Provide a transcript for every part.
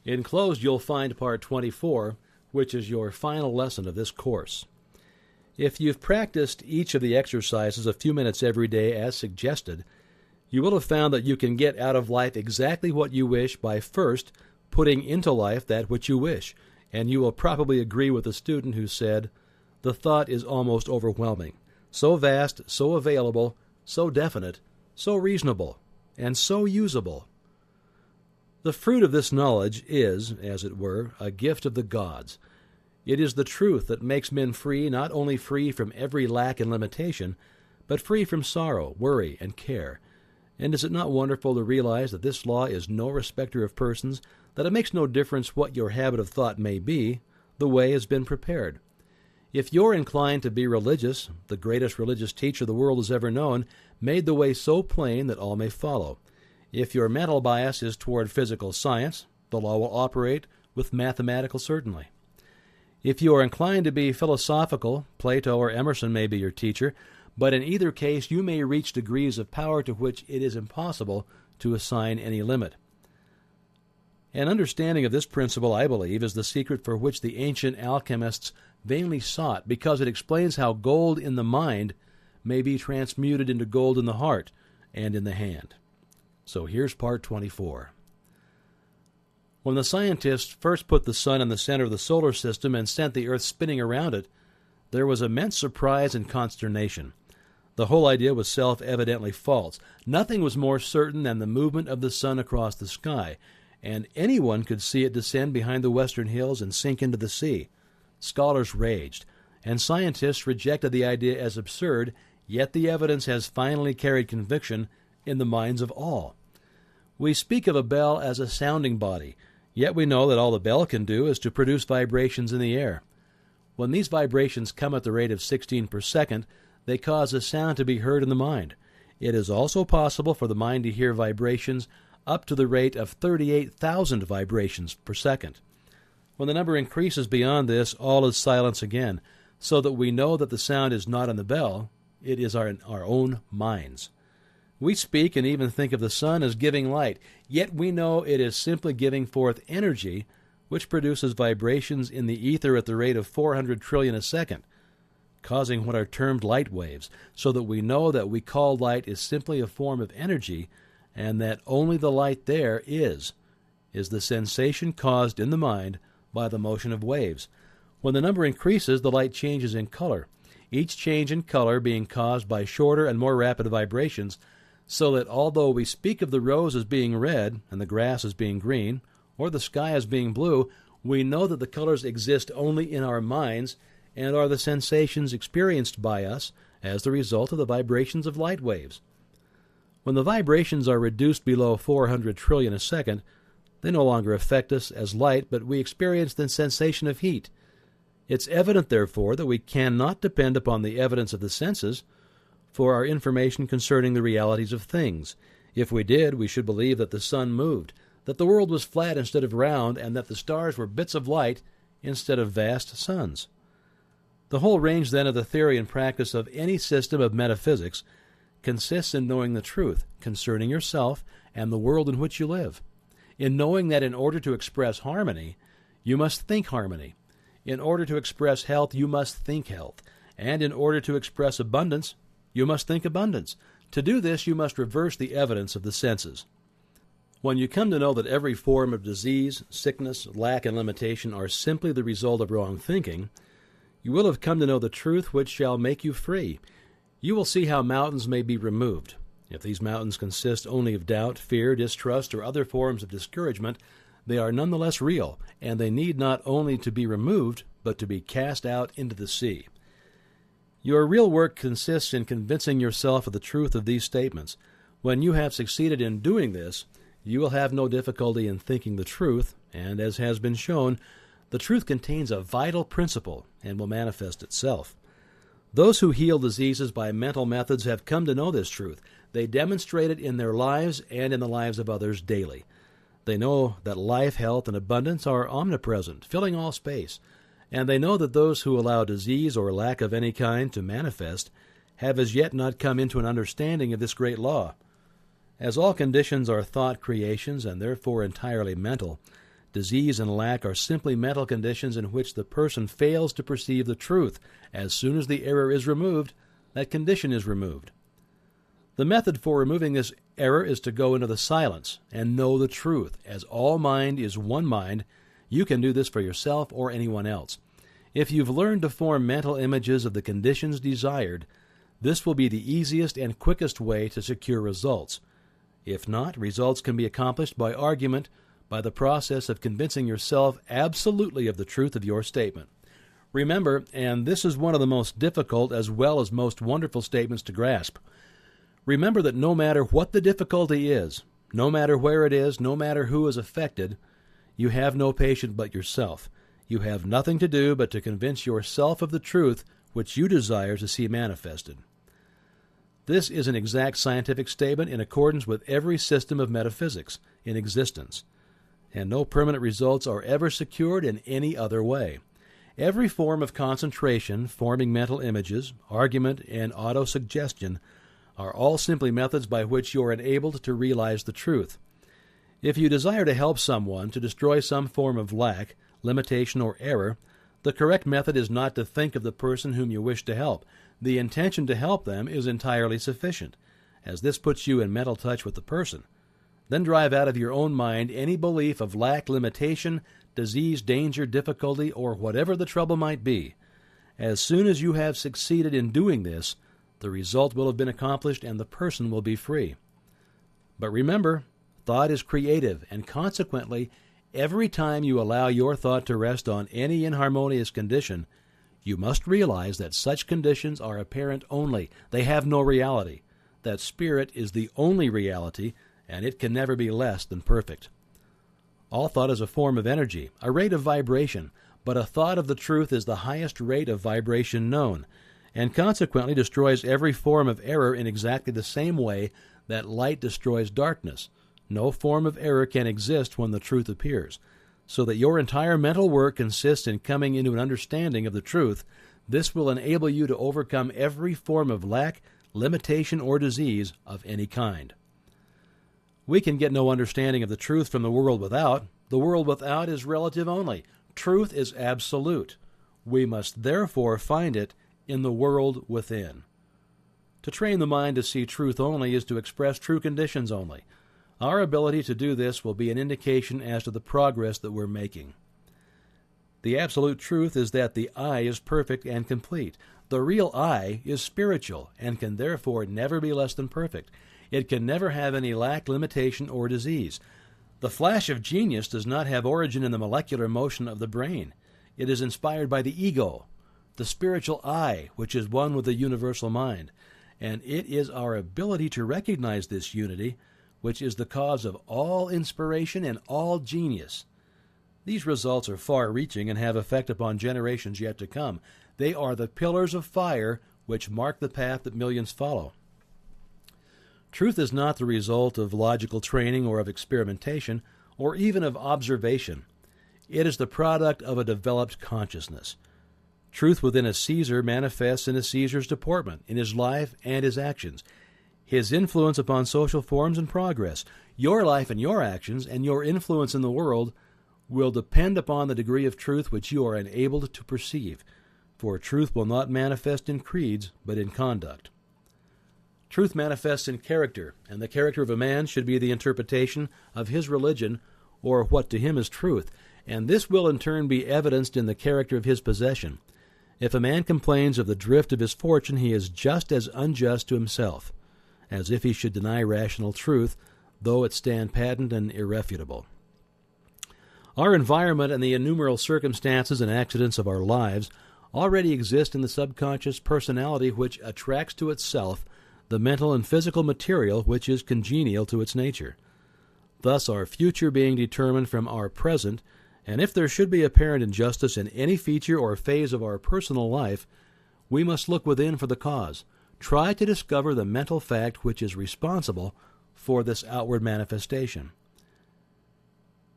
Enclosed you'll find Part 24, which is your final lesson of this course. If you've practiced each of the exercises a few minutes every day as suggested, you will have found that you can get out of life exactly what you wish by first putting into life that which you wish, and you will probably agree with the student who said, "The thought is almost overwhelming, so vast, so available, so definite, so reasonable, and so usable." The fruit of this knowledge is, as it were, a gift of the gods. It is the truth that makes men free, not only free from every lack and limitation, but free from sorrow, worry, and care. And is it not wonderful to realize that this law is no respecter of persons, that it makes no difference what your habit of thought may be, the way has been prepared. If you're inclined to be religious, the greatest religious teacher the world has ever known made the way so plain that all may follow. If your mental bias is toward physical science, the law will operate with mathematical certainty. If you are inclined to be philosophical, Plato or Emerson may be your teacher, but in either case you may reach degrees of power to which it is impossible to assign any limit. An understanding of this principle, I believe, is the secret for which the ancient alchemists vainly sought, because it explains how gold in the mind may be transmuted into gold in the heart and in the hand. So here's Part 24. When the scientists first put the sun in the center of the solar system and sent the Earth spinning around it, there was immense surprise and consternation. The whole idea was self-evidently false. Nothing was more certain than the movement of the sun across the sky, and anyone could see it descend behind the western hills and sink into the sea. Scholars raged, and scientists rejected the idea as absurd, yet the evidence has finally carried conviction in the minds of all. We speak of a bell as a sounding body, yet we know that all the bell can do is to produce vibrations in the air. When these vibrations come at the rate of 16 per second, they cause a sound to be heard in the mind. It is also possible for the mind to hear vibrations up to the rate of 38,000 vibrations per second. When the number increases beyond this, all is silence again, so that we know that the sound is not in the bell, it is our own minds. We speak and even think of the sun as giving light, yet we know it is simply giving forth energy, which produces vibrations in the ether at the rate of 400 trillion a second, causing what are termed light waves, so that we know that we call light is simply a form of energy, and that only the light there is the sensation caused in the mind by the motion of waves. When the number increases, the light changes in color, each change in color being caused by shorter and more rapid vibrations, so that although we speak of the rose as being red and the grass as being green, or the sky as being blue, we know that the colors exist only in our minds and are the sensations experienced by us as the result of the vibrations of light waves. When the vibrations are reduced below 400 trillion a second, they no longer affect us as light, but we experience the sensation of heat. It's evident, therefore, that we cannot depend upon the evidence of the senses for our information concerning the realities of things. If we did, we should believe that the sun moved, that the world was flat instead of round, and that the stars were bits of light instead of vast suns. The whole range, then, of the theory and practice of any system of metaphysics consists in knowing the truth concerning yourself and the world in which you live, in knowing that in order to express harmony, you must think harmony. In order to express health, you must think health. And in order to express abundance, you must think abundance. To do this, you must reverse the evidence of the senses. When you come to know that every form of disease, sickness, lack, and limitation are simply the result of wrong thinking, you will have come to know the truth which shall make you free. You will see how mountains may be removed. If these mountains consist only of doubt, fear, distrust, or other forms of discouragement, they are nonetheless real, and they need not only to be removed, but to be cast out into the sea. Your real work consists in convincing yourself of the truth of these statements. When you have succeeded in doing this, you will have no difficulty in thinking the truth, and as has been shown, the truth contains a vital principle and will manifest itself. Those who heal diseases by mental methods have come to know this truth. They demonstrate it in their lives and in the lives of others daily. They know that life, health, and abundance are omnipresent, filling all space, and they know that those who allow disease or lack of any kind to manifest have as yet not come into an understanding of this great law. As all conditions are thought creations and therefore entirely mental, Disease and lack are simply mental conditions in which the person fails to perceive the truth. As soon as the error is removed, that condition is removed. The method for removing this error is to go into the silence and know the truth. As all mind is one mind, you can do this for yourself or anyone else. If you've learned to form mental images of the conditions desired, this will be the easiest and quickest way to secure results. If not, results can be accomplished by argument, by the process of convincing yourself absolutely of the truth of your statement. Remember, and this is one of the most difficult as well as most wonderful statements to grasp, remember that no matter what the difficulty is, no matter where it is, no matter who is affected, you have no patient but yourself. You have nothing to do but to convince yourself of the truth which you desire to see manifested. This is an exact scientific statement in accordance with every system of metaphysics in existence, and no permanent results are ever secured in any other way. Every form of concentration, forming mental images, argument, and autosuggestion are all simply methods by which you are enabled to realize the truth. If you desire to help someone to destroy some form of lack, limitation, or error, the correct method is not to think of the person whom you wish to help. The intention to help them is entirely sufficient, as this puts you in mental touch with the person. Then drive out of your own mind any belief of lack, limitation, disease, danger, difficulty, or whatever the trouble might be. As soon as you have succeeded in doing this, the result will have been accomplished and the person will be free. But remember, thought is creative, and consequently, every time you allow your thought to rest on any inharmonious condition, you must realize that such conditions are apparent only. They have no reality. That spirit is the only reality, and it can never be less than perfect. All thought is a form of energy, a rate of vibration, but a thought of the truth is the highest rate of vibration known, and consequently destroys every form of error in exactly the same way that light destroys darkness. No form of error can exist when the truth appears, so that your entire mental work consists in coming into an understanding of the truth. This will enable you to overcome every form of lack, limitation, or disease of any kind. We can get no understanding of the truth from the world without. The world without is relative only. Truth is absolute. We must therefore find it in the world within. To train the mind to see truth only is to express true conditions only. Our ability to do this will be an indication as to the progress that we're making. The absolute truth is that the I is perfect and complete. The real I is spiritual and can therefore never be less than perfect. It can never have any lack, limitation, or disease. The flash of genius does not have origin in the molecular motion of the brain. It is inspired by the ego, the spiritual I, which is one with the universal mind. And it is our ability to recognize this unity which is the cause of all inspiration and all genius. These results are far-reaching and have effect upon generations yet to come. They are the pillars of fire which mark the path that millions follow. Truth is not the result of logical training or of experimentation or even of observation. It is the product of a developed consciousness. Truth within a Caesar manifests in a Caesar's deportment, in his life and his actions, his influence upon social forms and progress. Your life and your actions and your influence in the world will depend upon the degree of truth which you are enabled to perceive, for truth will not manifest in creeds, but in conduct. Truth manifests in character, and the character of a man should be the interpretation of his religion, or what to him is truth, and this will in turn be evidenced in the character of his possession. If a man complains of the drift of his fortune, he is just as unjust to himself, as if he should deny rational truth, though it stand patent and irrefutable. Our environment and the innumerable circumstances and accidents of our lives already exist in the subconscious personality which attracts to itself the mental and physical material which is congenial to its nature. Thus our future being determined from our present, and if there should be apparent injustice in any feature or phase of our personal life, we must look within for the cause. Try to discover the mental fact which is responsible for this outward manifestation.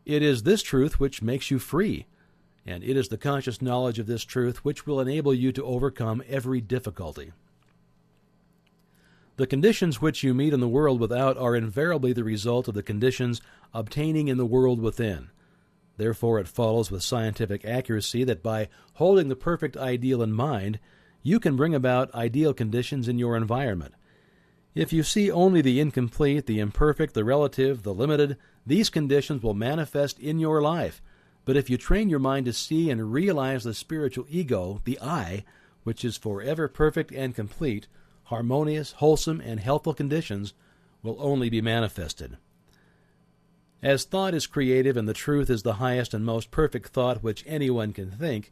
It is this truth which makes you free, and it is the conscious knowledge of this truth which will enable you to overcome every difficulty. The conditions which you meet in the world without are invariably the result of the conditions obtaining in the world within. Therefore, it follows with scientific accuracy that by holding the perfect ideal in mind, you can bring about ideal conditions in your environment. If you see only the incomplete, the imperfect, the relative, the limited, these conditions will manifest in your life. But if you train your mind to see and realize the spiritual ego, the I, which is forever perfect and complete, harmonious, wholesome, and healthful conditions will only be manifested. As thought is creative and the truth is the highest and most perfect thought which anyone can think,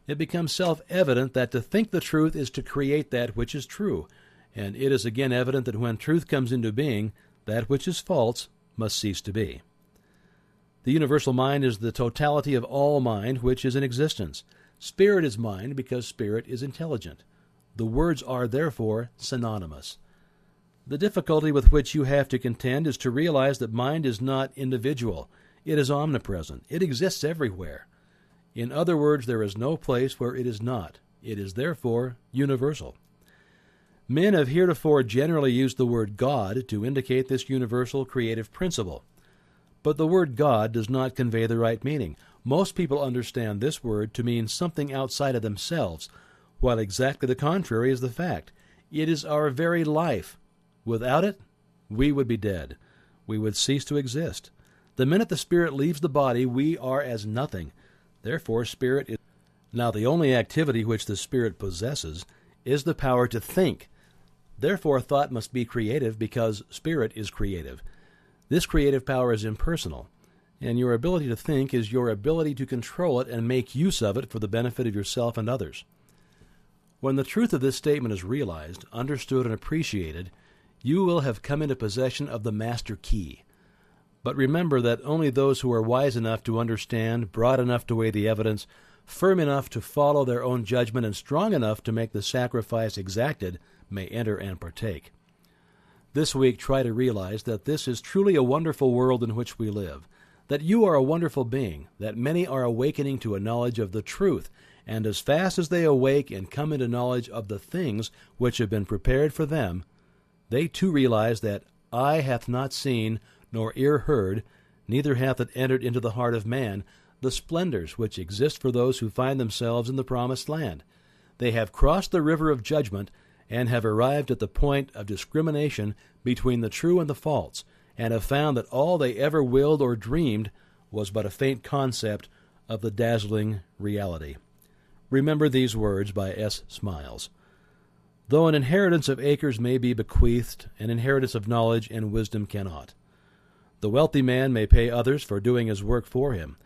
it becomes self-evident that to think the truth is to create that which is true, and it is again evident that when truth comes into being, that which is false must cease to be. The universal mind is the totality of all mind which is in existence. Spirit is mind because spirit is intelligent. The words are therefore synonymous. The difficulty with which you have to contend is to realize that mind is not individual. It is omnipresent. It exists everywhere. In other words, there is no place where it is not. It is therefore universal. Men have heretofore generally used the word God to indicate this universal creative principle. But the word God does not convey the right meaning. Most people understand this word to mean something outside of themselves, while exactly the contrary is the fact. It is our very life. Without it, we would be dead. We would cease to exist. The minute the spirit leaves the body, we are as nothing. Therefore, spirit is... Now, the only activity which the spirit possesses is the power to think. Therefore, thought must be creative because spirit is creative. This creative power is impersonal, and your ability to think is your ability to control it and make use of it for the benefit of yourself and others. When the truth of this statement is realized, understood, and appreciated, you will have come into possession of the master key. But remember that only those who are wise enough to understand, broad enough to weigh the evidence, firm enough to follow their own judgment, and strong enough to make the sacrifice exacted may enter and partake. This week, try to realize that this is truly a wonderful world in which we live, that you are a wonderful being, that many are awakening to a knowledge of the truth, and as fast as they awake and come into knowledge of the things which have been prepared for them, they too realize that eye hath not seen, nor ear heard, neither hath it entered into the heart of man, the splendors which exist for those who find themselves in the promised land. They have crossed the river of judgment, and have arrived at the point of discrimination between the true and the false, and have found that all they ever willed or dreamed was but a faint concept of the dazzling reality. Remember these words by S. Smiles. Though an inheritance of acres may be bequeathed, an inheritance of knowledge and wisdom cannot. The wealthy man may pay others for doing his work for him,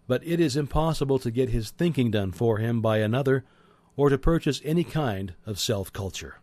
but it is impossible to get his thinking done for him by another, or to purchase any kind of self-culture.